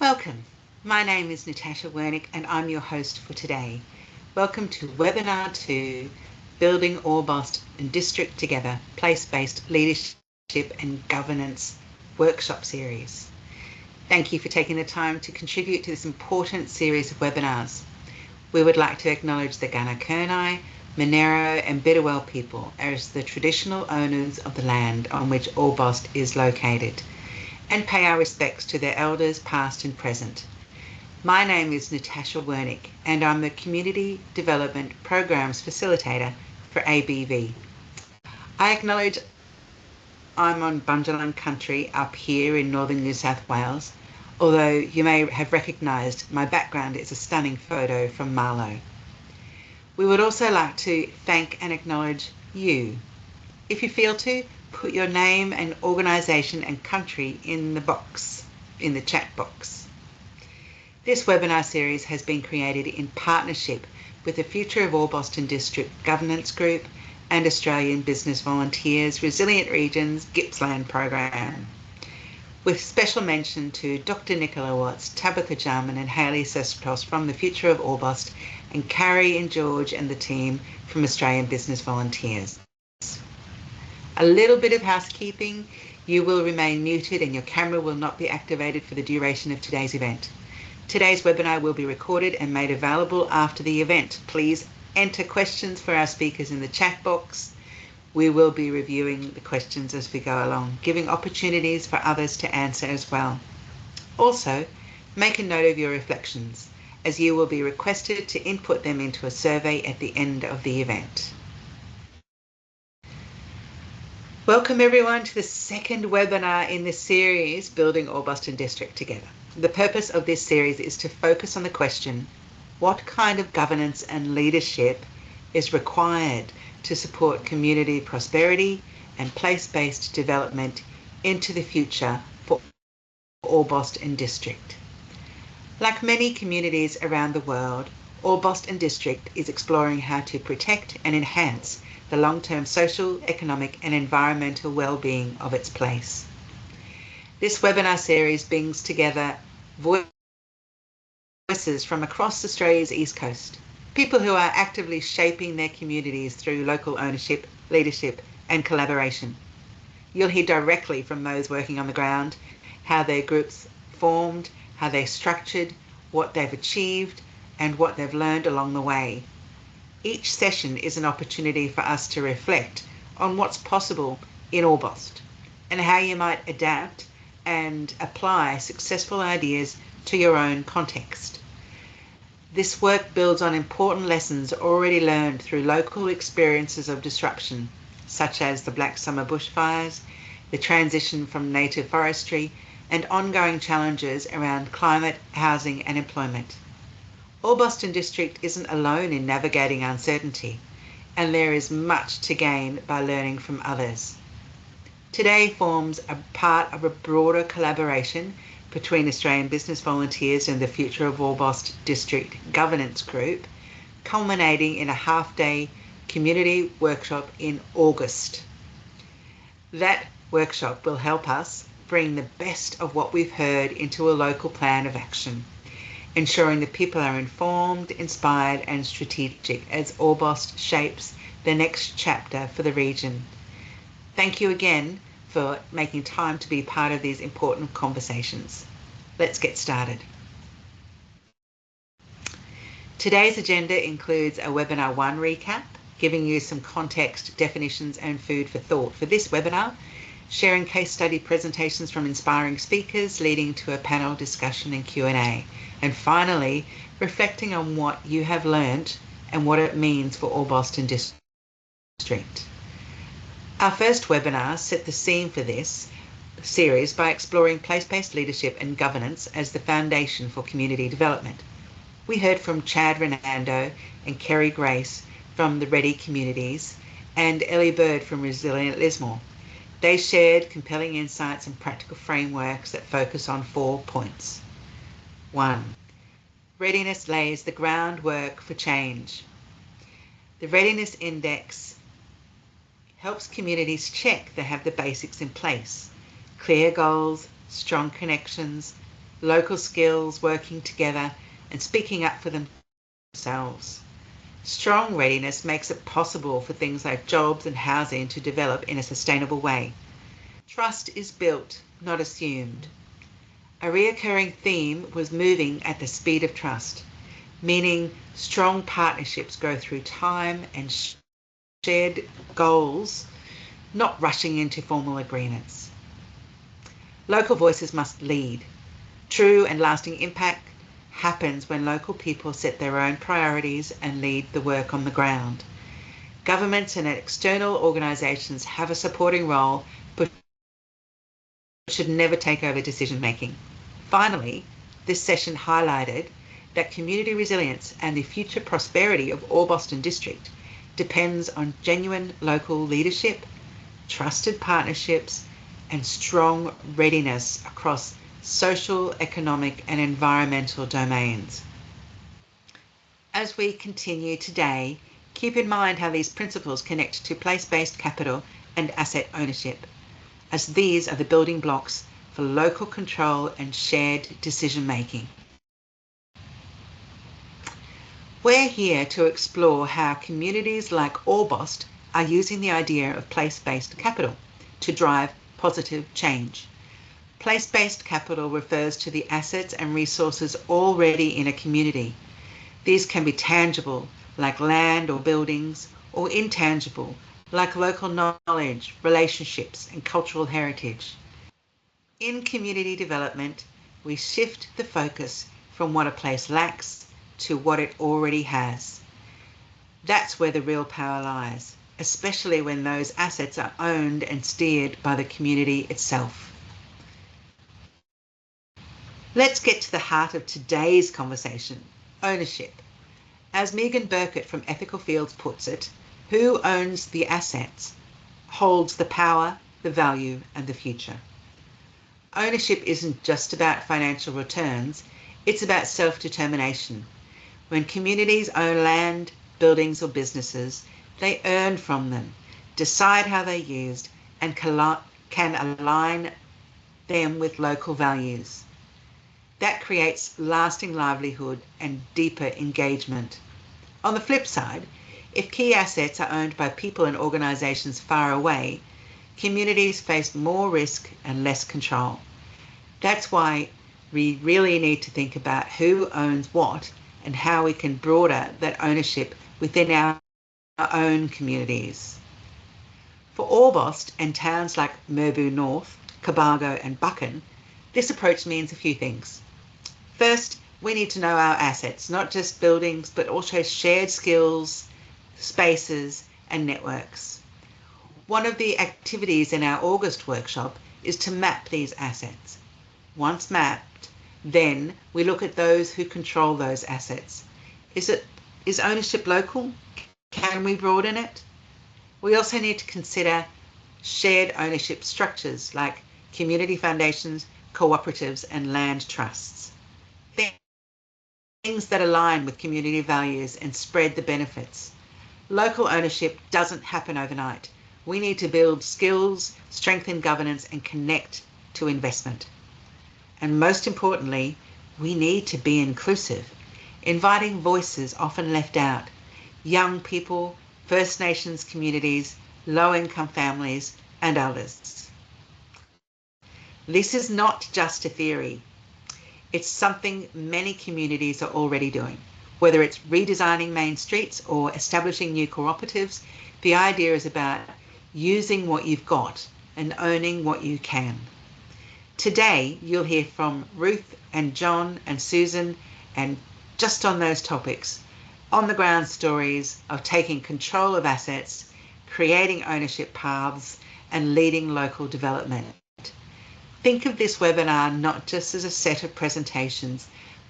Welcome. My name is Natasha Wernick and I'm your host for today. Welcome to Webinar 2, Building Orbost and District Together, Place-Based Leadership and Governance Workshop Series. Thank you for taking the time to contribute to this important series of webinars. We would like to acknowledge the Gunai, Monero and Bidawal people as the traditional owners of the land on which Orbost is located, and pay our respects to their elders past and present. My name is Natasha Wernick and I'm the Community Development Programs Facilitator for ABV. I acknowledge I'm on Bundjalung country up here in northern New South Wales, although you may have recognised my background is a stunning photo from Marlow. We would also like to thank and acknowledge you. If you feel to, put your name and organisation and country in the chat box. This webinar series has been created in partnership with the Future of Orbost District Governance Group and Australian Business Volunteers Resilient Regions Gippsland Program, with special mention to Dr. Nicola Watts, Tabitha Jarman and Hayley Sestos from the Future of Orbost, and Carrie and George and the team from Australian Business Volunteers. A little bit of housekeeping. You will remain muted and your camera will not be activated for the duration of today's event. Today's webinar will be recorded and made available after the event. Please enter questions for our speakers in the chat box. We will be reviewing the questions as we go along, giving opportunities for others to answer as well. Also, make a note of your reflections, as you will be requested to input them into a survey at the end of the event. Welcome everyone to the second webinar in this series, Building Orbost District Together. The purpose of this series is to focus on the question, what kind of governance and leadership is required to support community prosperity and place-based development into the future for Orbost District? Like many communities around the world, Orbost District is exploring how to protect and enhance the long-term social, economic and environmental well-being of its place. This webinar series brings together voices from across Australia's East Coast, people who are actively shaping their communities through local ownership, leadership and collaboration. You'll hear directly from those working on the ground, how their groups formed, how they're structured, what they've achieved and what they've learned along the way. Each session is an opportunity for us to reflect on what's possible in Orbost and how you might adapt and apply successful ideas to your own context. This work builds on important lessons already learned through local experiences of disruption, such as the Black Summer bushfires, the transition from native forestry, and ongoing challenges around climate, housing and employment. Orbost District isn't alone in navigating uncertainty, and there is much to gain by learning from others. Today forms a part of a broader collaboration between Australian Business Volunteers and the Future of Orbost District Governance Group, culminating in a half-day community workshop in August. That workshop will help us bring the best of what we've heard into a local plan of action, ensuring that people are informed, inspired and strategic as Orbost shapes the next chapter for the region. Thank you again for making time to be part of these important conversations. Let's get started. Today's agenda includes a Webinar 1 recap, giving you some context, definitions and food for thought for this webinar, sharing case study presentations from inspiring speakers leading to a panel discussion and Q&A, and finally, reflecting on what you have learned and what it means for Orbost District. Our first webinar set the scene for this series by exploring place-based leadership and governance as the foundation for community development. We heard from Chad Renando and Kerry Grace from the Ready Communities and Ellie Bird from Resilient Lismore. They shared compelling insights and practical frameworks that focus on 4 points. 1. Readiness lays the groundwork for change. The Readiness Index helps communities check they have the basics in place: clear goals, strong connections, local skills, working together, and speaking up for themselves. Strong readiness makes it possible for things like jobs and housing to develop in a sustainable way. Trust is built, not assumed. A recurring theme was moving at the speed of trust, meaning strong partnerships grow through time and shared goals, not rushing into formal agreements. Local voices must lead. True and lasting impact happens when local people set their own priorities and lead the work on the ground. Governments and external organisations have a supporting role, but should never take over decision making. Finally, this session highlighted that community resilience and the future prosperity of Orbost District depends on genuine local leadership, trusted partnerships, and strong readiness across social, economic, and environmental domains. As we continue today, keep in mind how these principles connect to place-based capital and asset ownership, as these are the building blocks for local control and shared decision-making. We're here to explore how communities like Orbost are using the idea of place-based capital to drive positive change. Place-based capital refers to the assets and resources already in a community. These can be tangible, like land or buildings, or intangible, like local knowledge, relationships, and cultural heritage. In community development, we shift the focus from what a place lacks to what it already has. That's where the real power lies, especially when those assets are owned and steered by the community itself. Let's get to the heart of today's conversation, ownership. As Megan Burkett from Ethical Fields puts it, who owns the assets holds the power, the value, and the future. Ownership isn't just about financial returns, it's about self-determination. When communities own land, buildings, or businesses, they earn from them, decide how they're used, and can align them with local values. That creates lasting livelihood and deeper engagement. On the flip side, if key assets are owned by people and organisations far away, communities face more risk and less control. That's why we really need to think about who owns what and how we can broaden that ownership within our own communities. For Orbost and towns like Mirboo North, Cobargo and Buchan, this approach means a few things. First, we need to know our assets, not just buildings, but also shared skills, spaces, and networks. One of the activities in our August workshop is to map these assets. Once mapped, then we look at those who control those assets. Is ownership local? Can we broaden it? We also need to consider shared ownership structures like community foundations, cooperatives, and land trusts. Things that align with community values and spread the benefits. Local ownership doesn't happen overnight. We need to build skills, strengthen governance, and connect to investment. And most importantly, we need to be inclusive, inviting voices often left out, young people, First Nations communities, low-income families, and others. This is not just a theory. It's something many communities are already doing. Whether it's redesigning main streets or establishing new cooperatives, the idea is about using what you've got and owning what you can. Today, you'll hear from Ruth and John and Susan, and just on those topics, on-the-ground stories of taking control of assets, creating ownership paths, and leading local development. Think of this webinar not just as a set of presentations,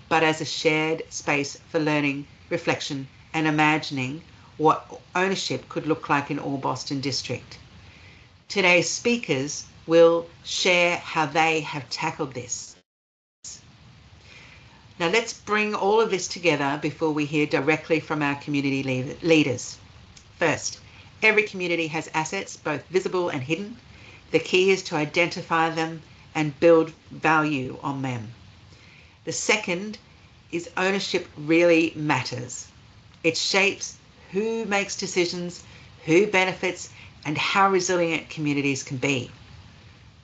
but as a shared space for learning, reflection, and imagining what ownership could look like in Orbost District. Today's speakers will share how they have tackled this. Now let's bring all of this together before we hear directly from our community leaders. First, every community has assets, both visible and hidden. The key is to identify them and build value on them. The second is ownership really matters. It shapes who makes decisions, who benefits, and how resilient communities can be.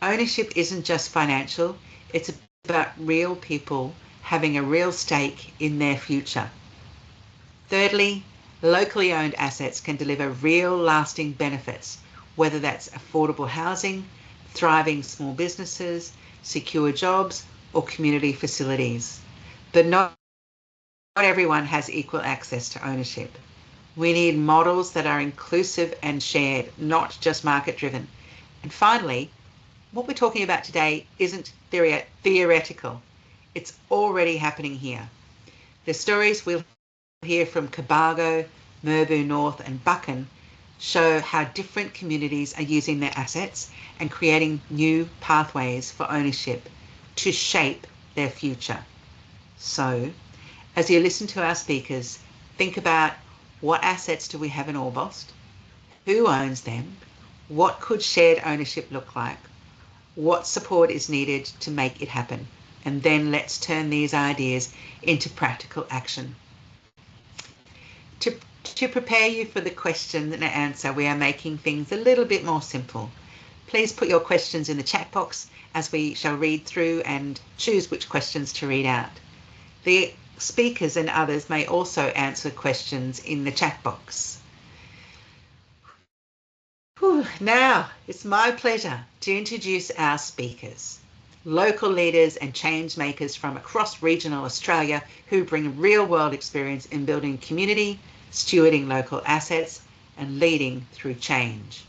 Ownership isn't just financial, it's about real people having a real stake in their future. Thirdly, locally owned assets can deliver real lasting benefits, whether that's affordable housing, thriving small businesses, secure jobs, or community facilities. But not everyone has equal access to ownership. We need models that are inclusive and shared, not just market driven. And finally, what we're talking about today isn't theoretical. It's already happening here. The stories we'll hear from Cobargo, Mirboo North and Buchan show how different communities are using their assets and creating new pathways for ownership to shape their future. So, as you listen to our speakers, think about what assets do we have in Orbost? Who owns them? What could shared ownership look like? What support is needed to make it happen? And then let's turn these ideas into practical action. To prepare you for the question and answer, we are making things a little bit more simple. Please put your questions in the chat box as we shall read through and choose which questions to read out. The speakers and others may also answer questions in the chat box. Now, it's my pleasure to introduce our speakers, local leaders and change makers from across regional Australia who bring real-world experience in building community, stewarding local assets, and leading through change.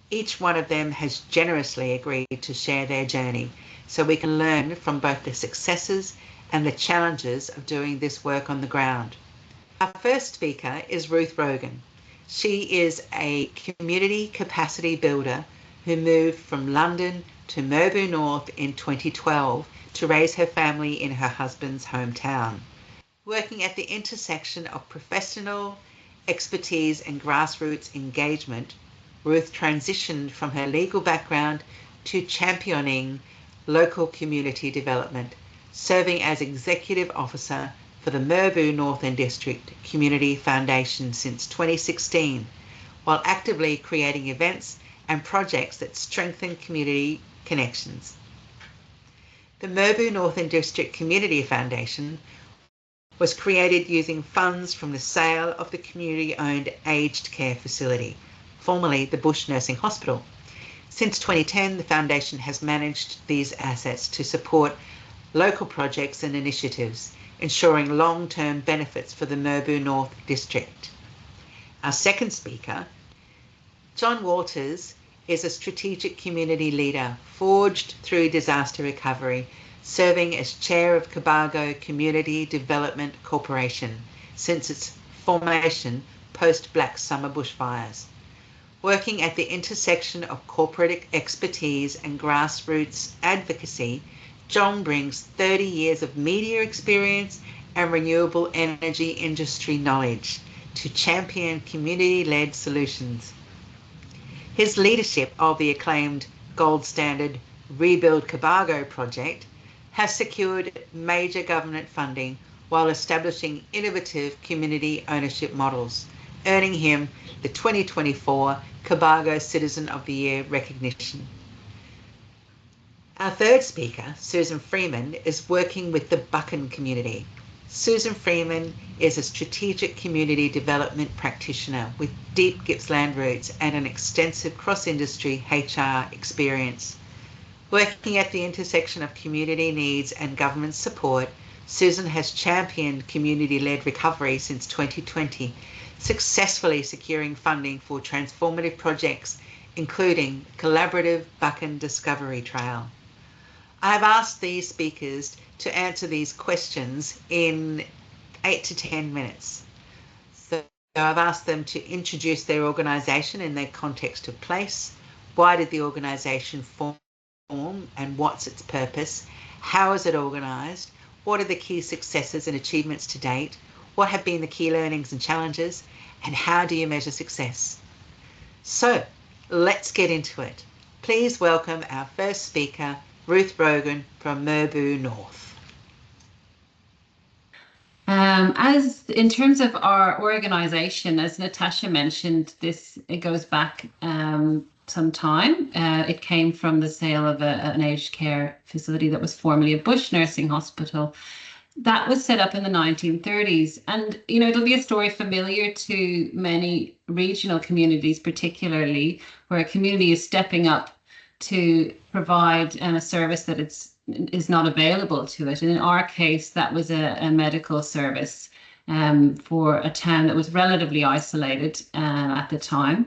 Each one of them has generously agreed to share their journey so we can learn from both the successes and the challenges of doing this work on the ground. Our first speaker is Ruth Rogan. She is a community capacity builder who moved from London to Mirboo North in 2012 to raise her family in her husband's hometown. Working at the intersection of professional expertise and grassroots engagement, Ruth transitioned from her legal background to championing local community development, serving as Executive Officer for the Mirboo North District Community Foundation since 2016, while actively creating events and projects that strengthen community connections. The Mirboo North District Community Foundation was created using funds from the sale of the community-owned aged care facility, formerly the Bush Nursing Hospital. Since 2010, the foundation has managed these assets to support local projects and initiatives, ensuring long-term benefits for the Mirboo North District. Our second speaker, John Walters, is a strategic community leader forged through disaster recovery, serving as chair of Cobargo Community Development Corporation since its formation post-Black Summer bushfires. Working at the intersection of corporate expertise and grassroots advocacy, John brings 30 years of media experience and renewable energy industry knowledge to champion community-led solutions. His leadership of the acclaimed gold standard Rebuild Cobargo project has secured major government funding while establishing innovative community ownership models, earning him the 2024 Cobargo Citizen of the Year recognition. Our third speaker, Susan Freeman, is working with the Buchan community. Susan Freeman is a strategic community development practitioner with deep Gippsland roots and an extensive cross-industry HR experience. Working at the intersection of community needs and government support, Susan has championed community-led recovery since 2020, successfully securing funding for transformative projects, including collaborative Buchan Discovery Trail. I have asked these speakers to answer these questions in 8 to 10 minutes. So I've asked them to introduce their organisation in their context of place. Why did the organisation form and what's its purpose? How is it organised? What are the key successes and achievements to date? What have been the key learnings and challenges? And how do you measure success? So let's get into it. Please welcome our first speaker, Ruth Rogan from Mirboo North. As in terms of our organization, as Natasha mentioned, it goes back some time. It came from the sale of an aged care facility that was formerly a bush nursing hospital. That was set up in the 1930s. And, it'll be a story familiar to many regional communities, particularly where a community is stepping up to provide a service that is not available to it. And in our case, that was a medical service for a town that was relatively isolated at the time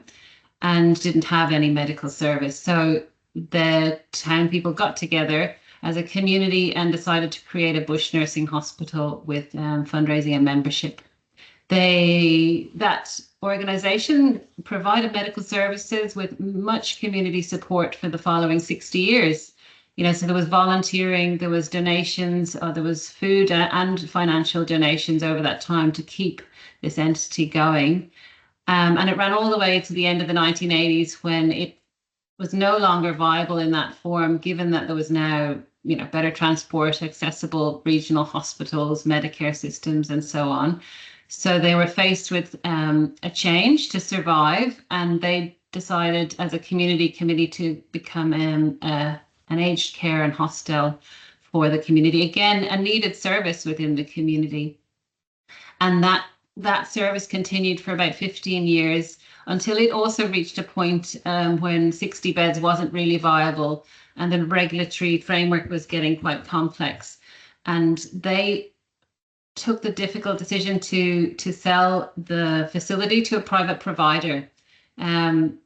and didn't have any medical service. So the town people got together as a community and decided to create a bush nursing hospital with fundraising and membership. That organization provided medical services with much community support for the following 60 years. So there was volunteering, there was donations, there was food and financial donations over that time to keep this entity going. And it ran all the way to the end of the 1980s when it was no longer viable in that form, given that there was now better transport, accessible regional hospitals, Medicare systems, and so on. So they were faced with a change to survive, and they decided as a community committee to become an aged care and hostel for the community. Again, a needed service within the community. And that service continued for about 15 years until it also reached a point when 60 beds wasn't really viable and the regulatory framework was getting quite complex. And they took the difficult decision to sell the facility to a private provider. And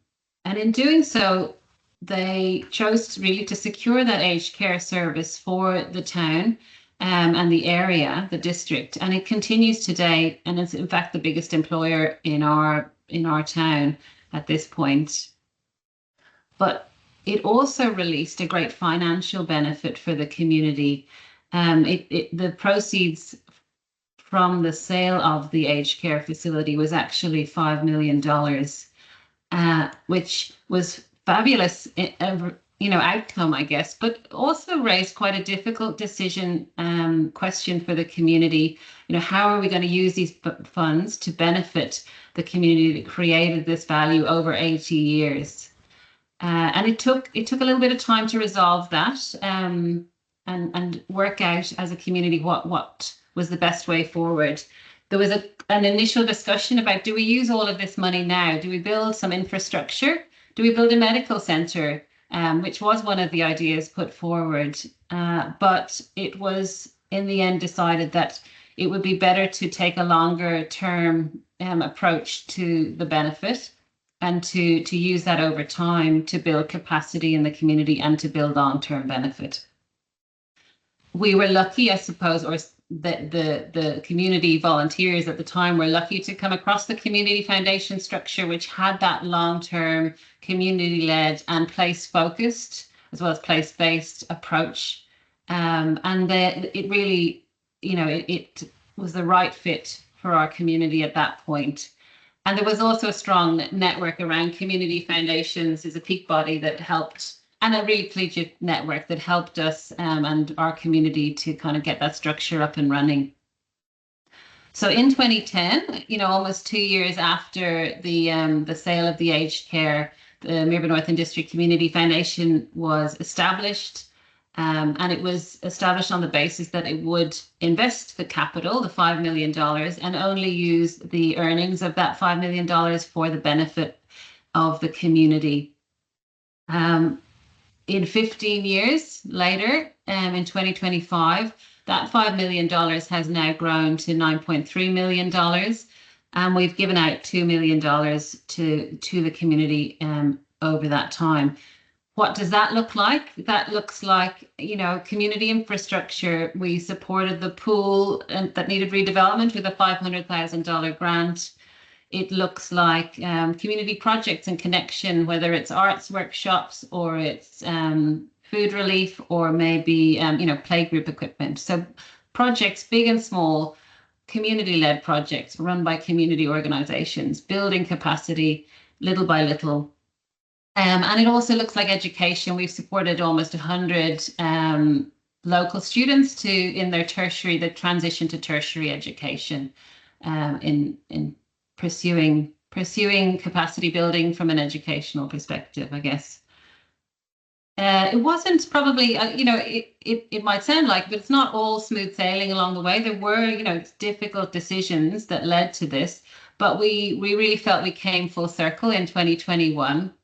in doing so, they chose really to secure that aged care service for the town and the area, the district. And it continues today, and it's in fact the biggest employer in our town at this point. But it also released a great financial benefit for the community. The proceeds from the sale of the aged care facility was actually $5 million, which was fabulous, outcome, I guess, but also raised quite a difficult question for the community. How are we going to use these funds to benefit the community that created this value over 80 years? And it took a little bit of time to resolve that and work out as a community what was the best way forward. There was an initial discussion about, do we use all of this money now? Do we build some infrastructure? Do we build a medical centre? Which was one of the ideas put forward. But it was in the end decided that it would be better to take a longer term approach to the benefit and to use that over time to build capacity in the community and to build long-term benefit. We were lucky, I suppose, or the community volunteers at the time were lucky to come across the community foundation structure, which had that long-term community-led and place-focused as well as place-based approach. And it really, it was the right fit for our community at that point. And there was also a strong network around community foundations as a peak body that helped, and a really collegiate network that helped us and our community to kind of get that structure up and running. So in 2010, almost 2 years after the sale of the aged care, the Mirboo North and District Community Foundation was established. And it was established on the basis that it would invest the capital, the $5 million, and only use the earnings of that $5 million for the benefit of the community. In 15 years later, in 2025, that $5 million has now grown to $9.3 million. And we've given out $2 million to the community over that time. What does that look like? That looks like, community infrastructure. We supported the pool that needed redevelopment with a $500,000 grant. It looks like community projects and connection, whether it's arts workshops or it's food relief or maybe, playgroup equipment. So projects, big and small, community-led projects run by community organizations, building capacity little by little. And it also looks like education. We've supported almost 100 local students to in their tertiary, the transition to tertiary education, in pursuing capacity building from an educational perspective, I guess. It wasn't probably, it might sound like, but it's not all smooth sailing along the way. There were, difficult decisions that led to this, but we really felt we came full circle in 2021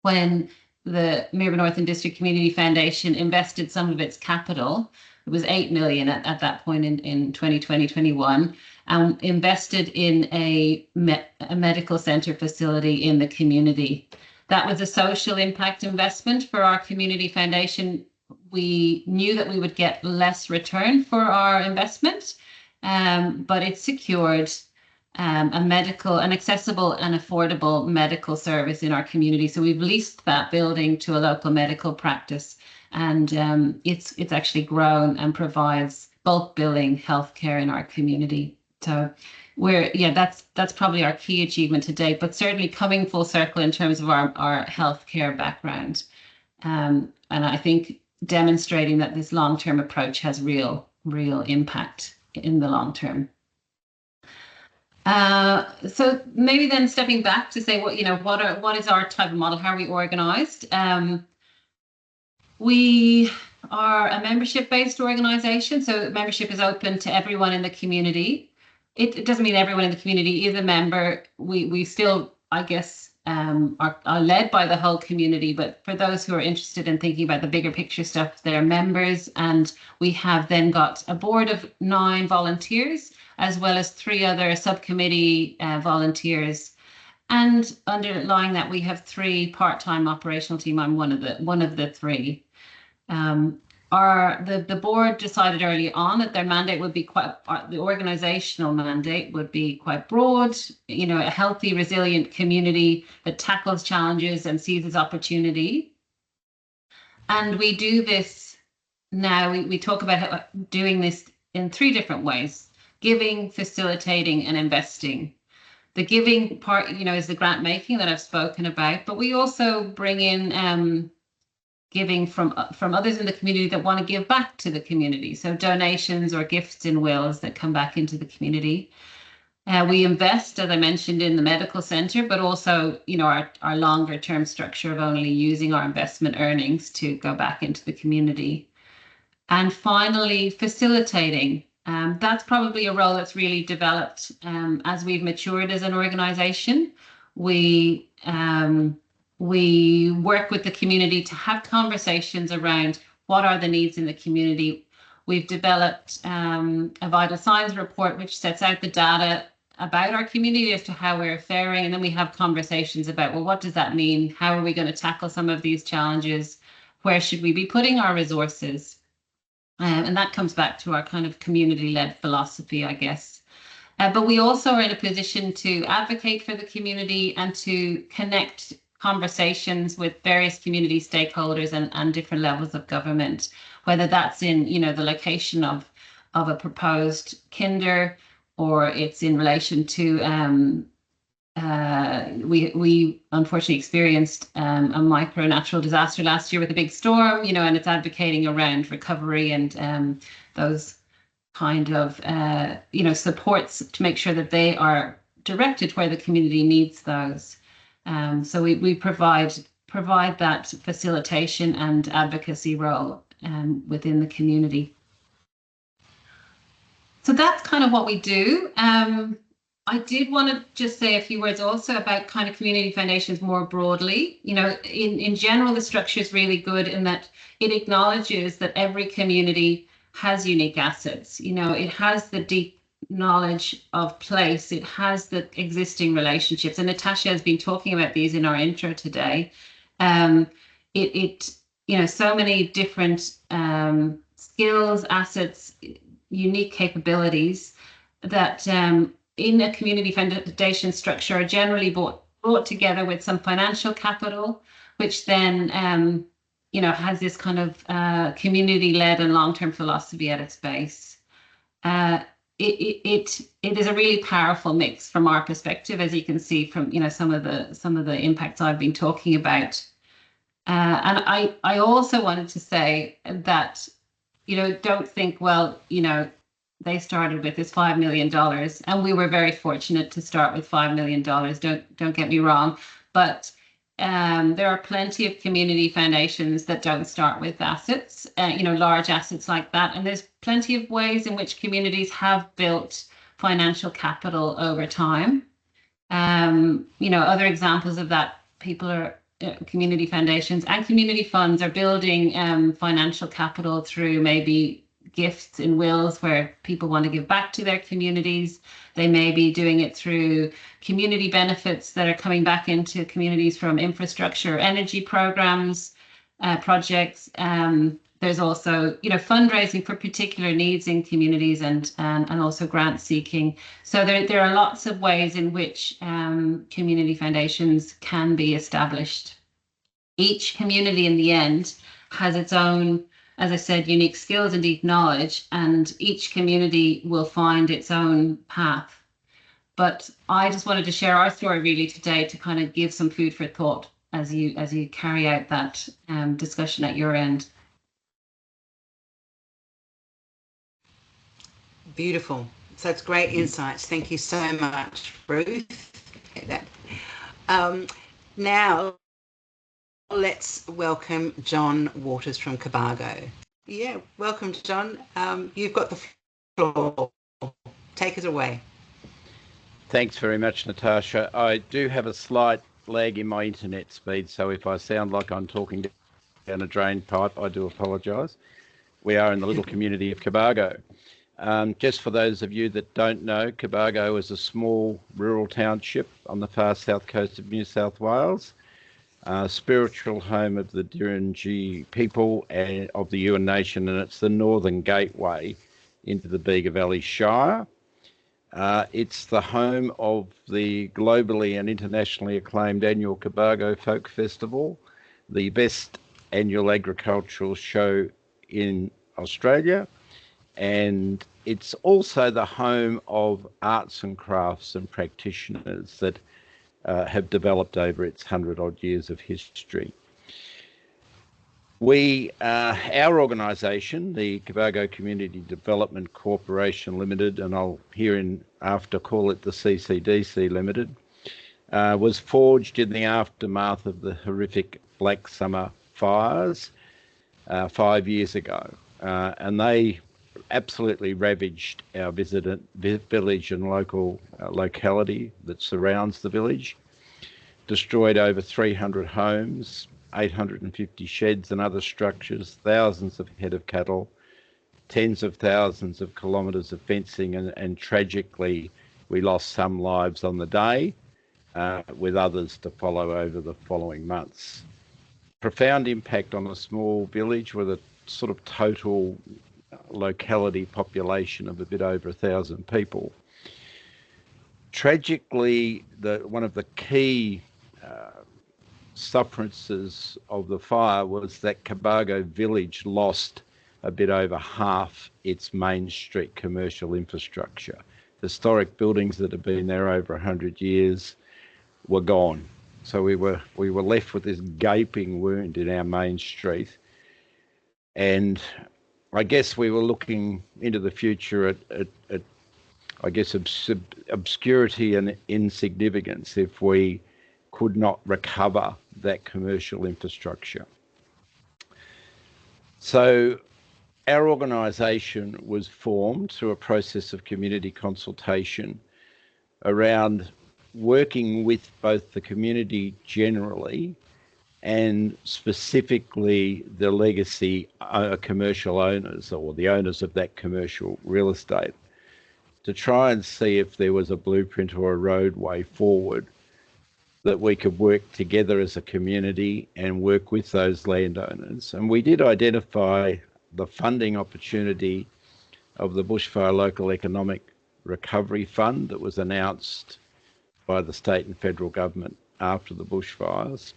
when the Mirboo North and District Community Foundation invested some of its capital. It was 8 million at that point in 2021, and invested in a medical centre facility in the community. That was a social impact investment for our community foundation. We knew that we would get less return for our investment, but it secured an accessible and affordable medical service in our community. So we've leased that building to a local medical practice, and it's actually grown and provides bulk billing healthcare in our community. So that's probably our key achievement to date, but certainly coming full circle in terms of our healthcare background. And I think demonstrating that this long-term approach has real impact in the long term. So maybe then stepping back to say what is our type of model? How are we organized? We are a membership-based organization, so membership is open to everyone in the community. It doesn't mean everyone in the community is a member. We still, I guess, are led by the whole community, but for those who are interested in thinking about the bigger picture stuff, they're members, and we have then got a board of 9 volunteers, as well as 3 other subcommittee volunteers. And underlying that, we have 3 part-time operational team. I'm one of the 3. The board decided early on that their mandate would be the organizational mandate would be quite broad, a healthy, resilient community that tackles challenges and seizes opportunity. And we do this now, we talk about doing this in 3 different ways: giving, facilitating, and investing. The giving part, is the grant making that I've spoken about, but we also bring in giving from others in the community that want to give back to the community. So donations or gifts in wills that come back into the community. We invest, as I mentioned, in the medical centre, but also, our longer term structure of only using our investment earnings to go back into the community. And finally, facilitating. That's probably a role that's really developed as we've matured as an organisation. We work with the community to have conversations around what are the needs in the community. We've developed a vital signs report, which sets out the data about our community as to how we're faring. And then we have conversations about, well, what does that mean? How are we going to tackle some of these challenges? Where should we be putting our resources? And that comes back to our kind of community-led philosophy, I guess. But we also are in a position to advocate for the community and to connect conversations with various community stakeholders and different levels of government, whether that's in the location of a proposed kinder, or it's in relation to we unfortunately experienced a micro natural disaster last year with a big storm, and it's advocating around recovery and those kind of supports to make sure that they are directed where the community needs those. So we provide that facilitation and advocacy role within the community. So that's kind of what we do. I did want to just say a few words also about kind of community foundations more broadly. In general, the structure is really good in that it acknowledges that every community has unique assets. It has the deep knowledge of place, it has the existing relationships, and Natasha has been talking about these in our intro today. So many different skills, assets, unique capabilities that in a community foundation structure are generally brought together with some financial capital, which then has this kind of community-led and long-term philosophy at its base. It is a really powerful mix from our perspective, as you can see from some of the impacts I've been talking about. And I also wanted to say that don't think, well, they started with this $5 million, and we were very fortunate to start with $5 million. Don't get me wrong, but there are plenty of community foundations that don't start with assets, large assets like that. And there's plenty of ways in which communities have built financial capital over time. Other examples of that, community foundations and community funds are building financial capital through maybe gifts and wills where people want to give back to their communities. They may be doing it through community benefits that are coming back into communities from infrastructure, energy programs, projects. There's also, fundraising for particular needs in communities and also grant seeking. So there are lots of ways in which community foundations can be established. Each community in the end has its own, as I said, unique skills and deep knowledge, and each community will find its own path. But I just wanted to share our story really today to kind of give some food for thought as you carry out that discussion at your end. Beautiful. So it's great insights. Thank you so much, Ruth. Now, let's welcome John Waters from Cobargo. Yeah, welcome, John. You've got the floor. Take it away. Thanks very much, Natasha. I do have a slight lag in my internet speed, so if I sound like I'm talking down a drain pipe, I do apologise. We are in the little community of Cobargo. Just for those of you that don't know, Cobargo is a small rural township on the far south coast of New South Wales, spiritual home of the Dirinji people and of the Yuin Nation, and it's the northern gateway into the Bega Valley Shire. It's the home of the globally and internationally acclaimed annual Cobargo Folk Festival, the best annual agricultural show in Australia, and it's also the home of arts and crafts and practitioners that have developed over its 100-odd years of history. Our organisation, the Cobargo Community Development Corporation Limited, and I'll hereinafter call it the CCDC Limited, was forged in the aftermath of the horrific Black Summer fires 5 years ago, and they absolutely ravaged our village and local locality that surrounds the village, destroyed over 300 homes, 850 sheds and other structures, thousands of head of cattle, tens of thousands of kilometres of fencing, and tragically we lost some lives on the day, with others to follow over the following months. Profound impact on a small village with a sort of total locality population of a bit over 1,000 people. Tragically, one of the key sufferances of the fire was that Cobargo village lost a bit over half its main street commercial infrastructure. Historic buildings that have been there over 100 years were gone. So we were left with this gaping wound in our main street. And I guess we were looking into the future at I guess, obscurity and insignificance if we could not recover that commercial infrastructure. So our organisation was formed through a process of community consultation around working with both the community generally and specifically the legacy commercial owners, or the owners of that commercial real estate, to try and see if there was a blueprint or a roadway forward that we could work together as a community and work with those landowners. And we did identify the funding opportunity of the Bushfire Local Economic Recovery Fund that was announced by the state and federal government after the bushfires,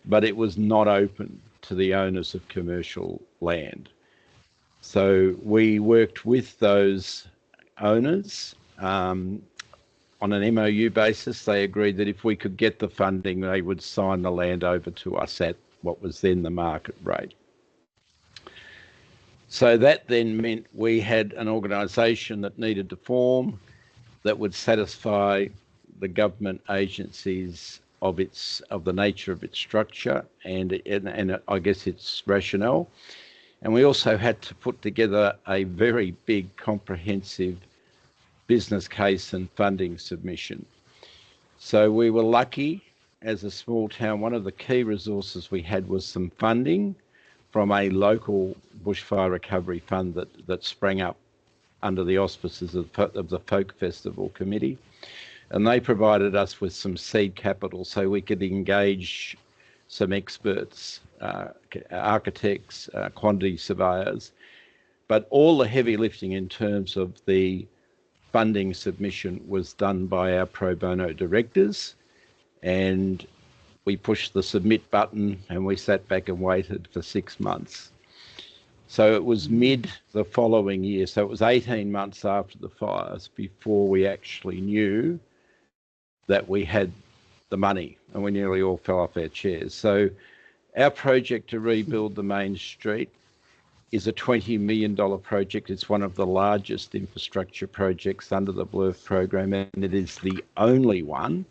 but it was not open to the owners of commercial land. So we worked with those owners on an MOU basis. They agreed that if we could get the funding, they would sign the land over to us at what was then the market rate. So that then meant we had an organisation that needed to form that would satisfy the government agencies of the nature of its structure and I guess its rationale. And we also had to put together a very big, comprehensive business case and funding submission. So we were lucky as a small town. One of the key resources we had was some funding from a local bushfire recovery fund that sprang up under the auspices of the Folk Festival Committee. And they provided us with some seed capital so we could engage some experts, architects, quantity surveyors. But all the heavy lifting in terms of the funding submission was done by our pro bono directors, and we pushed the submit button and we sat back and waited for 6 months. So it was mid the following year, so it was 18 months after the fires before we actually knew that we had the money, and we nearly all fell off our chairs. So our project to rebuild the main street is a $20 million project. It's one of the largest infrastructure projects under the Blue Earth program, and it is the only one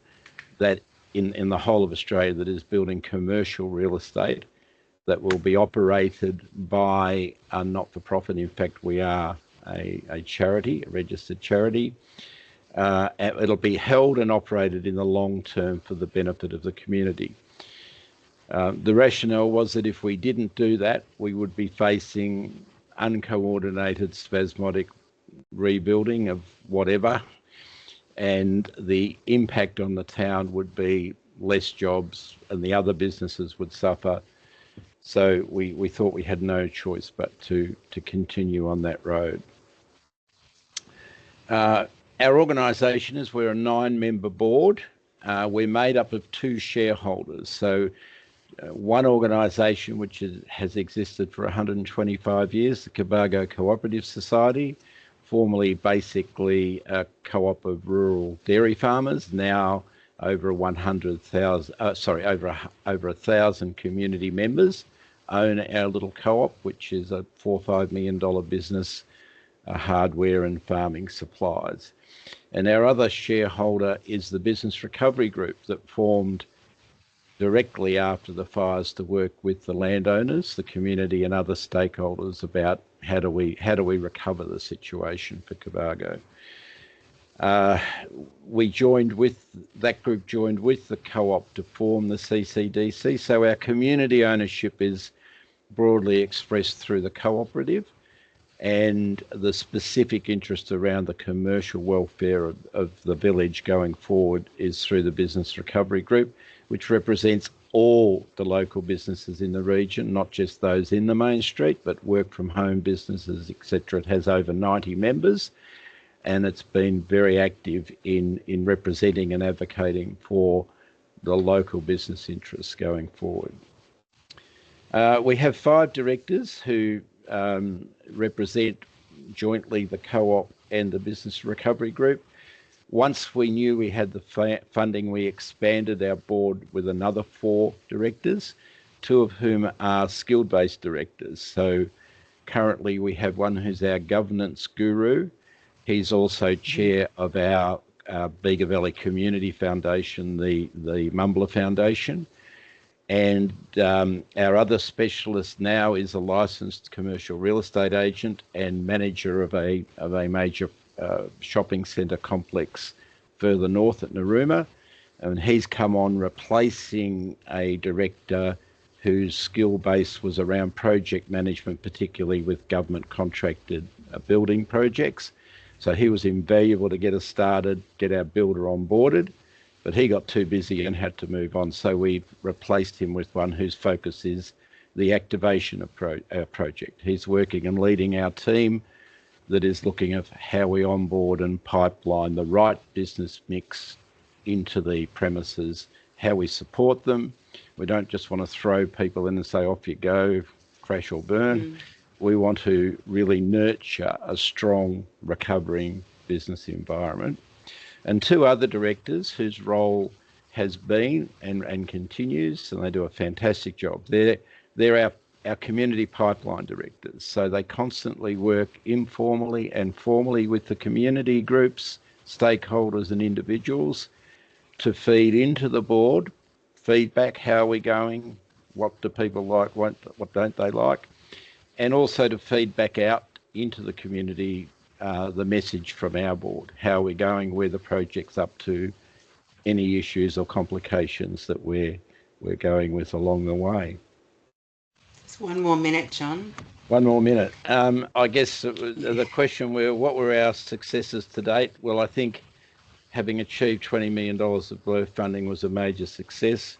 that in the whole of Australia that is building commercial real estate that will be operated by a not-for-profit. In fact, we are a charity, a registered charity. It'll be held and operated in the long term for the benefit of the community. The rationale was that if we didn't do that, we would be facing uncoordinated, spasmodic rebuilding of whatever, and the impact on the town would be less jobs and the other businesses would suffer. So we thought we had no choice but to continue on that road. Our organisation is we're a 9-member board. We're made up of 2 shareholders. So one organisation which has existed for 125 years, the Cobargo Cooperative Society, formerly basically a co-op of rural dairy farmers, now over 100,000, over 1,000 community members own our little co-op, which is a $4 or $5 million business, hardware and farming supplies. And our other shareholder is the Business Recovery Group that formed directly after the fires to work with the landowners, the community and other stakeholders about how do we recover the situation for Cobargo. That group joined with the co-op to form the CCDC. So our community ownership is broadly expressed through the cooperative, and the specific interest around the commercial welfare of the village going forward is through the Business Recovery Group, which represents all the local businesses in the region, not just those in the main street, but work from home businesses, etc. It has over 90 members, and it's been very active in representing and advocating for the local business interests going forward. We have 5 directors who represent jointly the co-op and the Business Recovery Group. Once we knew we had the funding, we expanded our board with another 4 directors, 2 of whom are skill-based directors. So currently we have one who's our governance guru. He's also chair of our Bega Valley Community Foundation, the Mumbler Foundation. And our other specialist now is a licensed commercial real estate agent and manager of a major shopping centre complex further north at Narooma. And he's come on replacing a director whose skill base was around project management, particularly with government contracted building projects. So he was invaluable to get us started, get our builder onboarded. But he got too busy and had to move on. So we've replaced him with one whose focus is the activation of our project. He's working and leading our team that is looking at how we onboard and pipeline the right business mix into the premises, how we support them. We don't just want to throw people in and say, off you go, crash or burn. We want to really nurture a strong, recovering business environment. And 2 other directors whose role has been and continues, and they do a fantastic job. They're our community pipeline directors. So they constantly work informally and formally with the community groups, stakeholders and individuals to feed into the board, feedback, how are we going, what do people like, what don't they like, and also to feed back out into the community the message from our board, how we're going, where the project's up to, any issues or complications that we're going with along the way. Just one more minute, John. One more minute. I guess the question were, what were our successes to date? Well, I think having achieved $20 million of BLUR funding was a major success.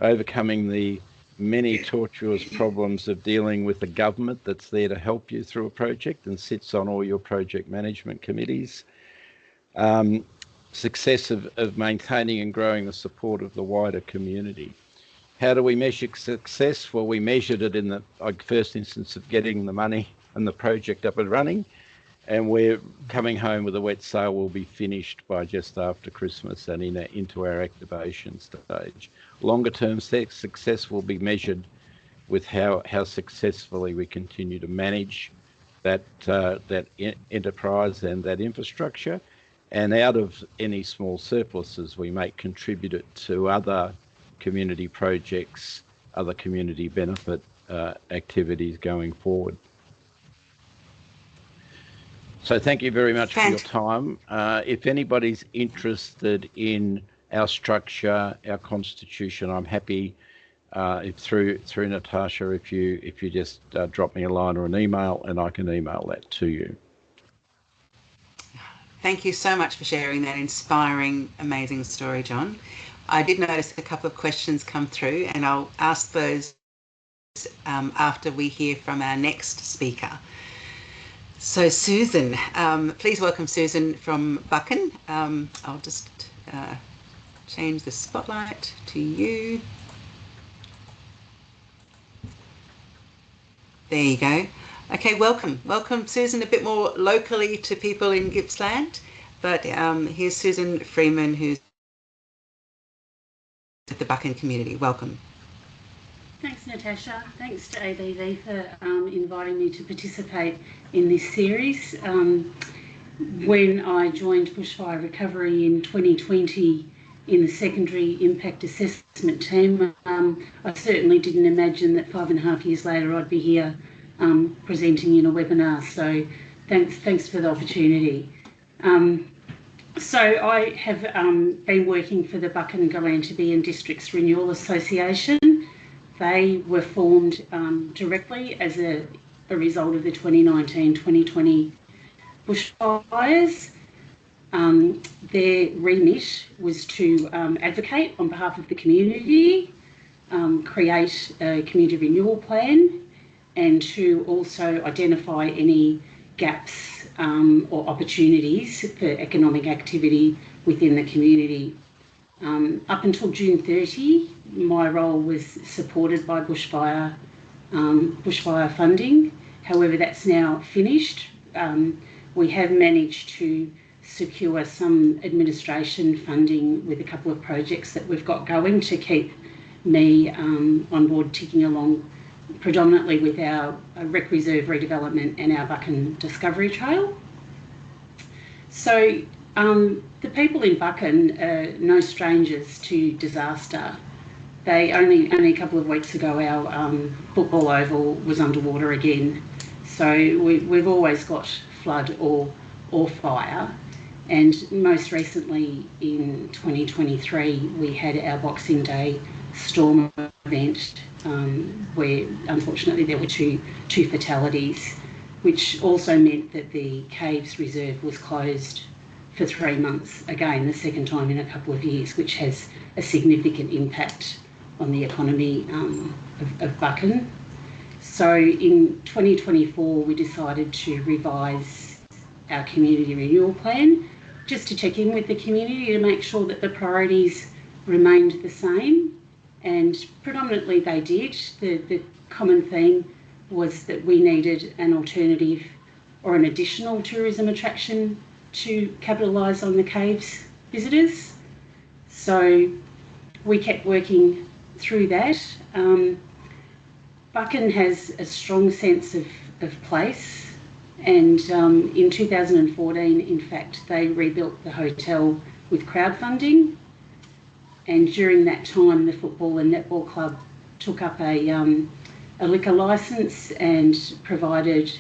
Overcoming the many tortuous problems of dealing with a government that's there to help you through a project and sits on all your project management committees. Success of maintaining and growing the support of the wider community. How do we measure success? Well, we measured it in the first instance of getting the money and the project up and running, and we're coming home with a wet sail. Will be finished by just after Christmas and into our activation stage. Longer term success will be measured with how successfully we continue to manage that enterprise and that infrastructure, and out of any small surpluses we may contribute it to other community projects, other community benefit activities going forward. So thank you very much for your time. If anybody's interested in our structure, our constitution, I'm happy through Natasha, if you just drop me a line or an email, and I can email that to you. Thank you so much for sharing that inspiring, amazing story, John. I did notice a couple of questions come through, and I'll ask those after we hear from our next speaker. So Susan, please welcome Susan from Buchan. I'll just change the spotlight to you. There you go. Okay, welcome Susan, a bit more locally to people in Gippsland, but here's Susan Freeman, who's at the Buchan community. Welcome. Thanks, Natasha. Thanks to ABV for inviting me to participate in this series. When I joined Bushfire Recovery in 2020 in the secondary impact assessment team, I certainly didn't imagine that 5.5 years later I'd be here presenting in a webinar. So thanks for the opportunity. So I have been working for the Buchan, Galantine and Districts Renewal Association. They were formed directly as a result of the 2019-2020 bushfires. Their remit was to advocate on behalf of the community, create a community renewal plan, and to also identify any gaps or opportunities for economic activity within the community. Up until June 30, my role was supported by bushfire funding. However, that's now finished. We have managed to secure some administration funding with a couple of projects that we've got going to keep me on board, ticking along predominantly with our Rec Reserve redevelopment and our Buchan Discovery Trail. So the people in Buchan are no strangers to disaster. They only a couple of weeks ago, our football oval was underwater again. So we've always got flood or fire. And most recently in 2023, we had our Boxing Day storm event where unfortunately there were two fatalities, which also meant that the Caves Reserve was closed for 3 months, again the second time in a couple of years, which has a significant impact on the economy of Buchan. So in 2024 we decided to revise our community renewal plan, just to check in with the community to make sure that the priorities remained the same, and predominantly they did. The common theme was that we needed an alternative or an additional tourism attraction to capitalise on the caves visitors. So we kept working through that. Buchan has a strong sense of place, and in 2014, in fact, they rebuilt the hotel with crowdfunding, and during that time, the football and netball club took up a liquor licence and provided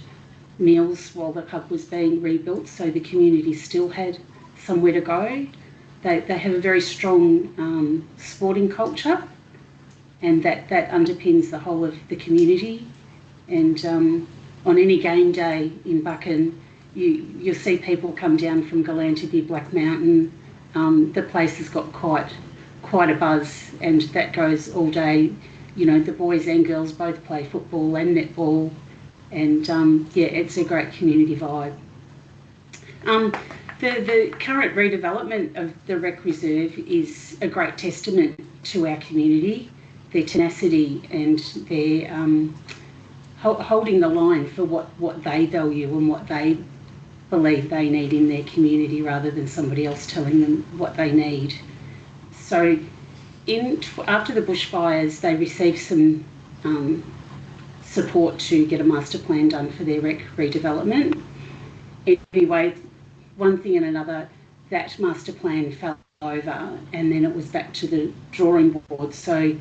meals while the club was being rebuilt, so the community still had somewhere to go. They have a very strong sporting culture, and that underpins the whole of the community. And on any game day in Buchan, you'll see people come down from Galantabie, Black Mountain. The place has got quite a buzz, and that goes all day. You know, the boys and girls both play football and netball, and yeah, it's a great community vibe. The current redevelopment of the Rec Reserve is a great testament to our community, their tenacity and their holding the line for what they value and what they believe they need in their community, rather than somebody else telling them what they need. So after the bushfires, they received some support to get a master plan done for their rec redevelopment. Anyway, one thing and another, that master plan fell over, and then it was back to the drawing board. So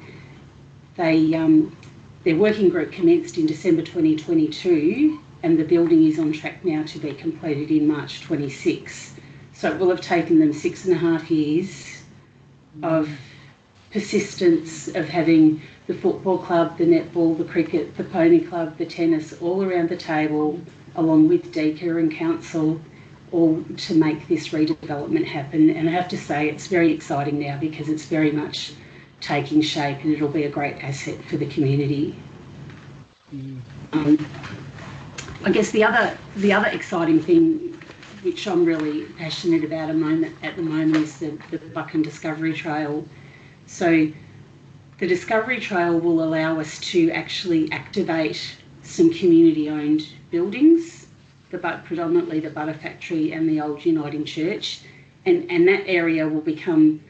their working group commenced in December 2022, and the building is on track now to be completed in March 26. So it will have taken them 6.5 years of persistence of having the football club, the netball, the cricket, the pony club, the tennis, all around the table, along with DECA and council, all to make this redevelopment happen. And I have to say, it's very exciting now because it's very much taking shape, and it'll be a great asset for the community. I guess the other exciting thing, which I'm really passionate about at the moment, is the Buchan Discovery Trail. So the Discovery Trail will allow us to actually activate some community-owned buildings, predominantly the Butter Factory and the old Uniting Church, and that area will become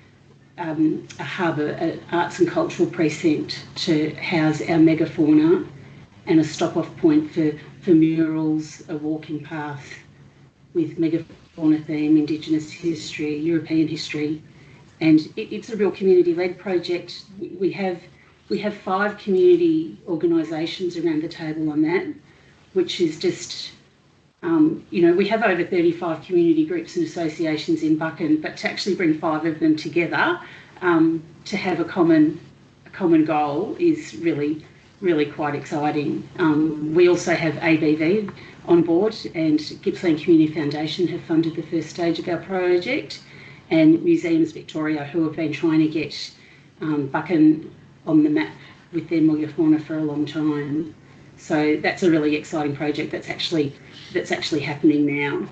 a hub, an arts and cultural precinct to house our megafauna, and a stop-off point for murals, a walking path with megafauna theme, Indigenous history, European history, and it's a real community-led project. We have 5 community organisations around the table on that, which is just, you know, we have over 35 community groups and associations in Buchan, but to actually bring 5 of them together to have a common goal is really quite exciting. We also have ABV on board, and Gippsland Community Foundation have funded the first stage of our project, and Museums Victoria, who have been trying to get Buchan on the map with their megafauna for a long time. So that's a really exciting project that's actually happening now.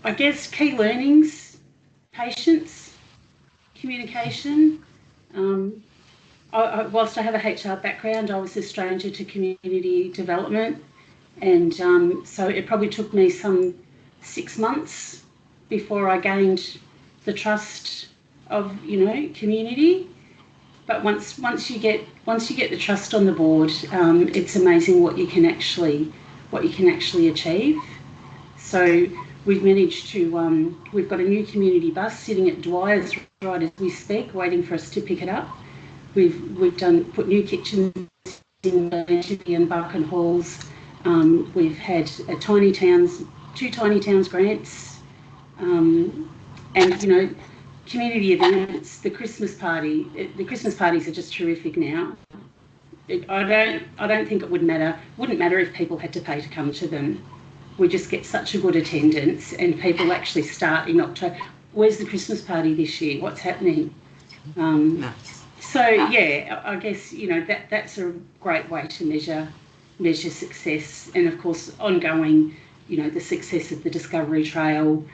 I guess key learnings: patience, communication. Whilst I have a HR background, I was a stranger to community development, and so it probably took me some 6 months before I gained the trust of, you know, community. But once you get the trust on the board, it's amazing what you can actually achieve. So we've managed to we've got a new community bus sitting at Dwyer's right as we speak, waiting for us to pick it up. We've put new kitchens in Galantabie and Buchan halls. We've had 2 Tiny Towns grants, and, you know, community events. The Christmas parties are just terrific now. I don't think it wouldn't matter if people had to pay to come to them. We just get such a good attendance, and people actually start in October. Where's the Christmas party this year? What's happening? Nice. So yeah, I guess, you know, that's a great way to measure success, and of course ongoing, you know, the success of the Discovery Trail.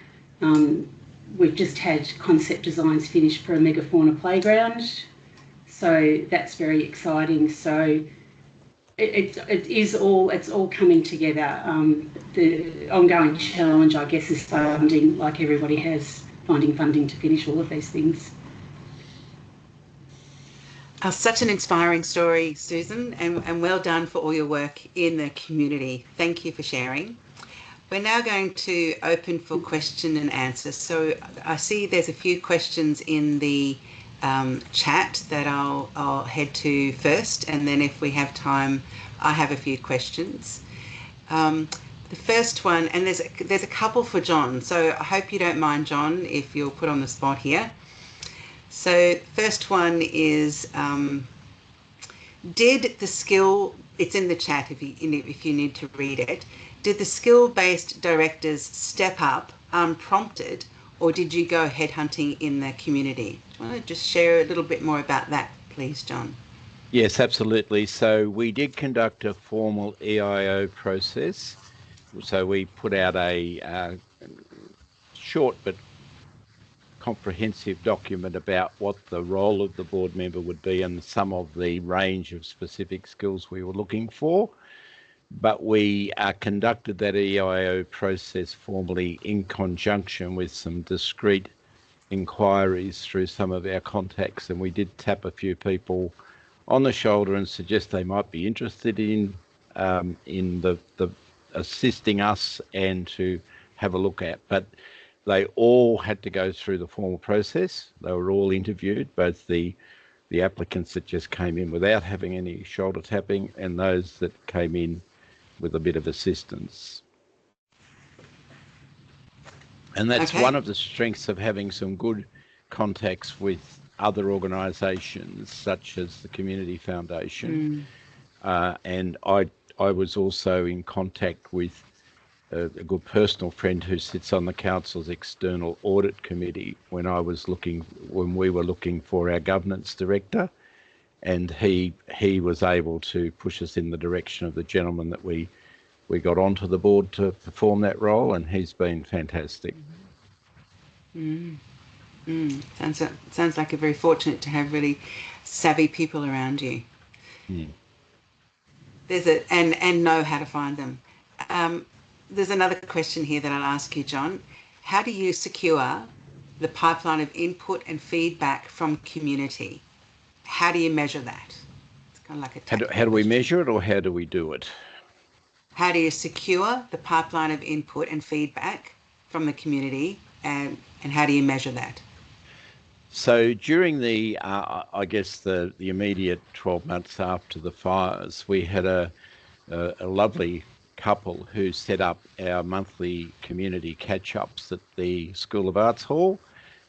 We've just had concept designs finished for a megafauna playground, so that's very exciting. So it's all coming together. The ongoing challenge, I guess, is funding, like everybody has, finding funding to finish all of these things. Such an inspiring story, Susan, and well done for all your work in the community. Thank you for sharing. We're now going to open for question and answer. So I see there's a few questions in the chat that I'll head to first, and then if we have time, I have a few questions. The first one, and there's a couple for John, so I hope you don't mind, John, if you're put on the spot here. So first one is, did the skill, it's in the chat if you need to read it, did the skill-based directors step up unprompted, or did you go headhunting in the community? Do you want to just share a little bit more about that, please, John? Yes, absolutely. So we did conduct a formal EIO process. So we put out a short but comprehensive document about what the role of the board member would be and some of the range of specific skills we were looking for. But we conducted that EIO process formally in conjunction with some discrete inquiries through some of our contacts, and we did tap a few people on the shoulder and suggest they might be interested in the assisting us and to have a look at. But they all had to go through the formal process. They were all interviewed, both the applicants that just came in without having any shoulder tapping and those that came in with a bit of assistance. And that's one of the strengths of having some good contacts with other organisations such as the Community Foundation. And I was also in contact with a good personal friend who sits on the council's external audit committee when we were looking for our governance director, and he was able to push us in the direction of the gentleman that we got onto the board to perform that role, and he's been fantastic. Sounds like you're very fortunate to have really savvy people around you. And know how to find them. There's another question here that I'll ask you, John. How do you secure the pipeline of input and feedback from community? How do you measure that? It's kind of like a how do we measure it, or how do we do it? How do you secure the pipeline of input and feedback from the community, and how do you measure that? So during the immediate 12 months after the fires, we had a lovely couple who set up our monthly community catch-ups at the School of Arts Hall,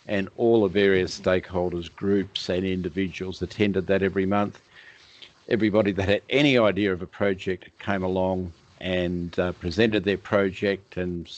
and all the various stakeholders, groups and individuals attended that every month. Everybody that had any idea of a project came along and presented their project and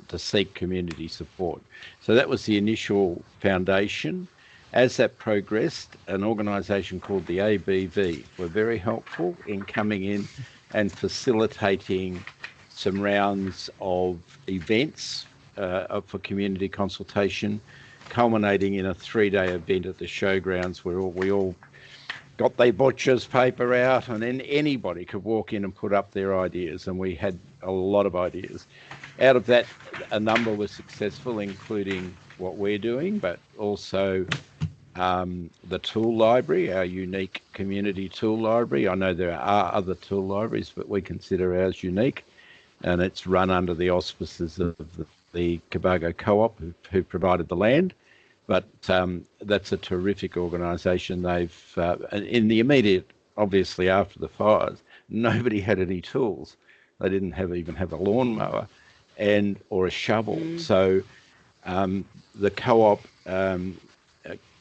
to seek community support. So that was the initial foundation. As that progressed, an organisation called the ABV were very helpful in coming in and facilitating some rounds of events for community consultation, culminating in a 3-day event at the showgrounds where we all got their butcher's paper out, and then anybody could walk in and put up their ideas, and we had a lot of ideas. Out of that, a number were successful, including what we're doing, but also the tool library, our unique community tool library. I know there are other tool libraries, but we consider ours unique, and it's run under the auspices of the Cobargo Co-op who provided the land. But that's a terrific organisation. They've, in the immediate, obviously after the fires, nobody had any tools. They didn't even have a lawnmower or a shovel. So the co-op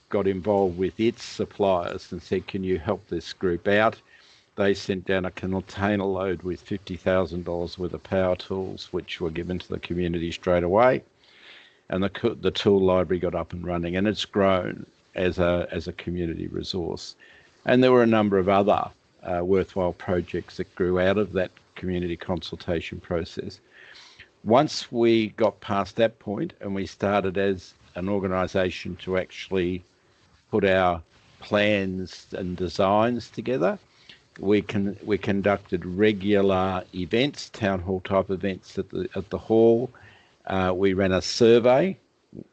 got involved with its suppliers and said, can you help this group out? They sent down a container load with $50,000 worth of power tools, which were given to the community straight away. And the tool library got up and running, and it's grown as a community resource. And there were a number of other worthwhile projects that grew out of that community consultation process. Once we got past that point and we started as an organisation to actually put our plans and designs together, we conducted regular events, town hall type events at the hall. We ran a survey,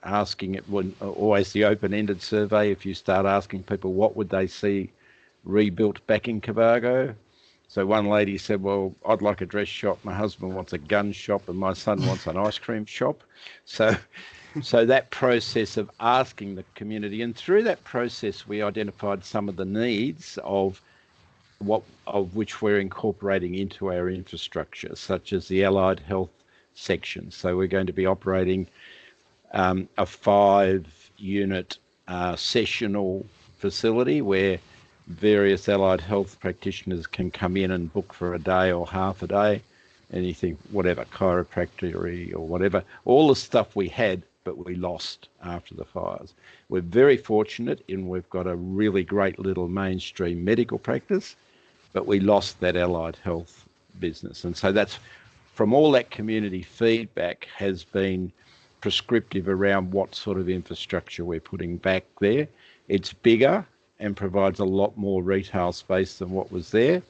asking it, always the open-ended survey. If you start asking people what would they see rebuilt back in Cobargo. So one lady said, well, I'd like a dress shop, my husband wants a gun shop, and my son wants an ice cream shop. So that process of asking the community, and through that process we identified some of the needs of which we're incorporating into our infrastructure, such as the allied health section. So we're going to be operating a 5-unit sessional facility where various allied health practitioners can come in and book for a day or half a day, anything, whatever, chiropractic or whatever, all the stuff we had, but we lost after the fires. We're very fortunate in we've got a really great little mainstream medical practice, but we lost that allied health business. And so that's, from all that community feedback, has been prescriptive around what sort of infrastructure we're putting back there. It's bigger and provides a lot more retail space than what was there,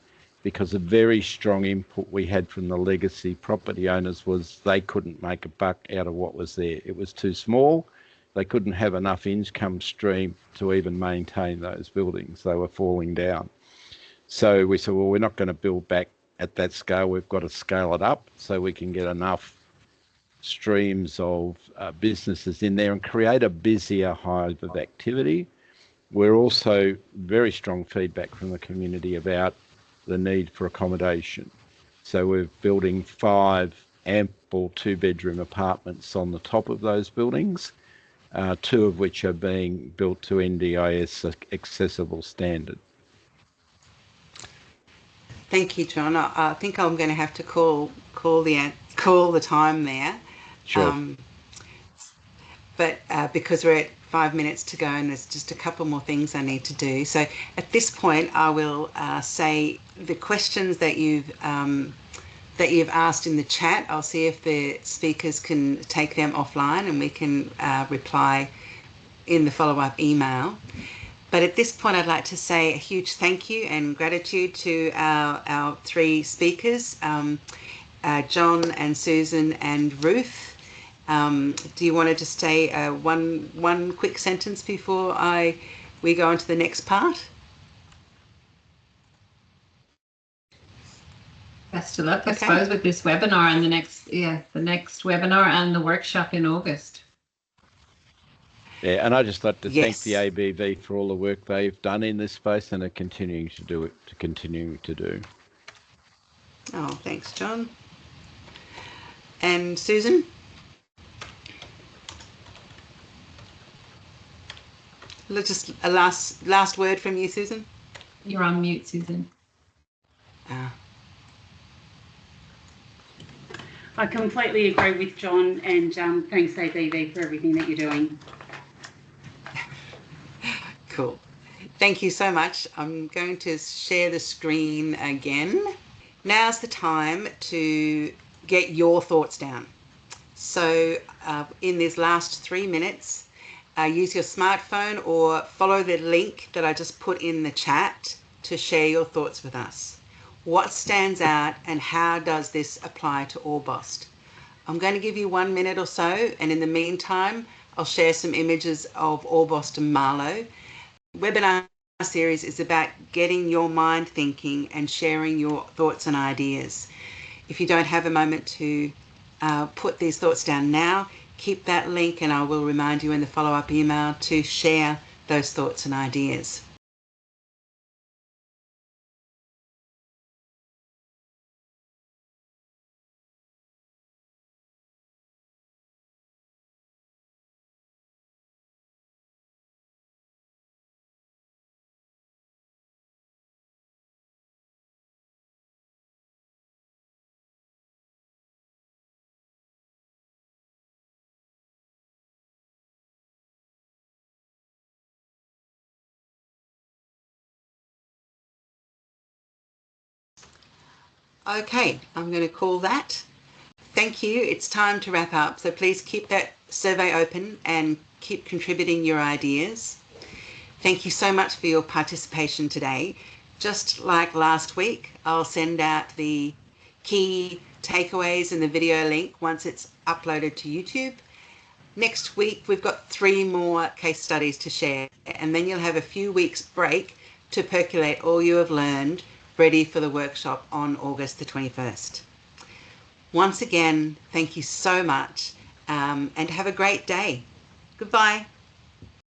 because a very strong input we had from the legacy property owners was they couldn't make a buck out of what was there. It was too small. They couldn't have enough income stream to even maintain those buildings. They were falling down. So we said, well, we're not going to build back at that scale. We've got to scale it up so we can get enough streams of businesses in there and create a busier hive of activity. We're also very strong feedback from the community about the need for accommodation. So we're building 5 ample 2-bedroom apartments on the top of those buildings, 2 of which are being built to NDIS accessible standard. Thank you, John. I think I'm going to have to call the time there. Sure. But because we're at 5 minutes to go and there's just a couple more things I need to do. So at this point, I will say the questions that you've asked in the chat, I'll see if the speakers can take them offline and we can reply in the follow-up email. But at this point, I'd like to say a huge thank you and gratitude to our 3 speakers, John and Susan and Ruth. Do you want to just say one quick sentence before we go on to the next part? Best of luck, I suppose, with this webinar and the next webinar and the workshop in August. Yeah, and I'd just like to thank the ABV for all the work they've done in this space and are continuing to do. Oh, thanks, John. And Susan? Just a last word from you, Susan. You're on mute, Susan. I completely agree with John, and thanks ABV for everything that you're doing. Cool. Thank you so much. I'm going to share the screen again. Now's the time to get your thoughts down. So in these last 3 minutes, use your smartphone or follow the link that I just put in the chat to share your thoughts with us. What stands out and how does this apply to Orbost? I'm going to give you 1 minute or so, and in the meantime, I'll share some images of Orbost and Marlow. Webinar series is about getting your mind thinking and sharing your thoughts and ideas. If you don't have a moment to put these thoughts down now, keep that link and I will remind you in the follow-up email to share those thoughts and ideas. Okay, I'm going to call that. Thank you. It's time to wrap up. So please keep that survey open and keep contributing your ideas. Thank you so much for your participation today. Just like last week, I'll send out the key takeaways and the video link once it's uploaded to YouTube. Next week, we've got 3 more case studies to share, and then you'll have a few weeks break to percolate all you have learned, ready for the workshop on August the 21st. Once again, thank you so much, and have a great day. Goodbye.